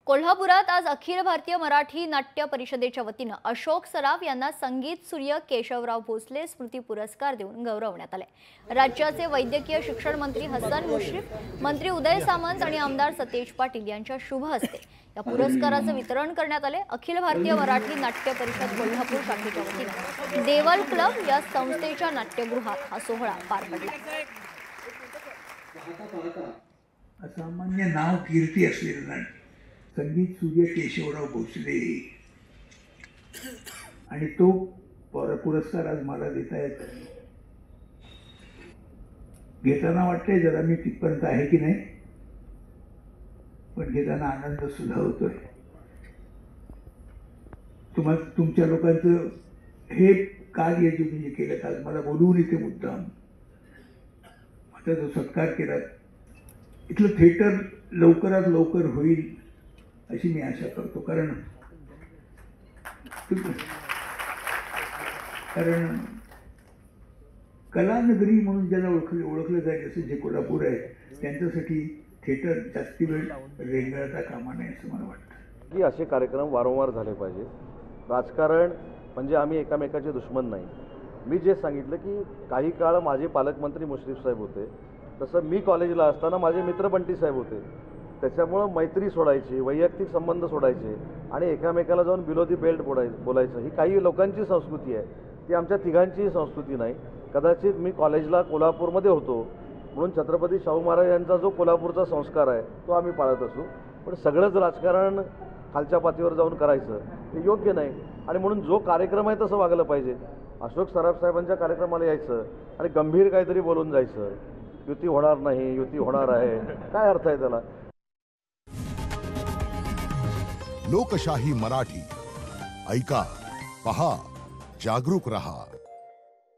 कोल्हापुरात आज अखिल भारतीय मराठी नाट्य परिषदेच्या वतीनं अशोक सराफ यांना संगीत सूर्य केशवराव भोसले स्मृती पुरस्कार देऊन गौरवण्यात आले। राज्याचे वैद्यकीय शिक्षण मंत्री हसन मुश्रीफ, मंत्री उदय सामंत आणि आमदार सतेज पाटील यांच्या शुभ हस्ते या पुरस्काराचं वितरण करण्यात आले। अखिल भारतीय मराठी नाट्य परिषद कोल्हापूर शाखेच्या वतीनं देवल क्लब या संस्थेच्या नाट्यगृहात हा सोहळा पार पडला। असामान्य नाव कीर्ती असलेलं नाट्य संगीत सूर्य केशवराव भोसले आणि तो पुरस्कार आज मला देता येत घेताना वाटतंय जरा मी तिथपर्यंत आहे की नाही, पण घेताना आनंद सुद्धा होतोय। तुमच्या लोकांचं हे कार्य जे मी केलं आज मला बोलवून इथे मुद्दाम आता जो सत्कार केला, इथलं थिएटर लवकरात लवकर होईल अशी मी आशा करतो। कारण कलानगरी म्हणून ज्याला ओळखलं जाईल असं जे कोल्हापूर आहे त्यांच्यासाठी थिएटर जास्ती वेळ रेंगाळता कामा नये असं मला वाटतं की असे कार्यक्रम वारंवार झाले पाहिजेत। राजकारण म्हणजे आम्ही एकामेकाचे दुश्मन नाही। मी जे सांगितलं की काही काळ माझे पालकमंत्री मुश्रीफ साहेब होते, तसं मी कॉलेजला असताना माझे मित्र बंटी साहेब होते। त्याच्यामुळं मैत्री सोडायची, वैयक्तिक संबंध सोडायचे आणि एकामेकाला जाऊन बिलो दी बेल्ट बोलायचं ही काही लोकांची संस्कृती आहे, ती आमच्या तिघांची संस्कृती नाही। कदाचित मी कॉलेजला कोल्हापूरमध्ये होतो म्हणून छत्रपती शाहू महाराज यांचा जो कोल्हापूरचा संस्कार आहे तो आम्ही पाळत असू, पण सगळंच राजकारण खालच्या पातळीवर जाऊन करायचं हे योग्य नाही आणि म्हणून जो कार्यक्रम आहे तसं वागलं पाहिजे। अशोक सराफ साहेबांच्या कार्यक्रमाला यायचं आणि गंभीर काहीतरी बोलून जायचं, युती होणार नाही, युती होणार आहे, काय अर्थ आहे त्याला? लोकशाही मराठी ऐका, पहा, जागरूक रहा।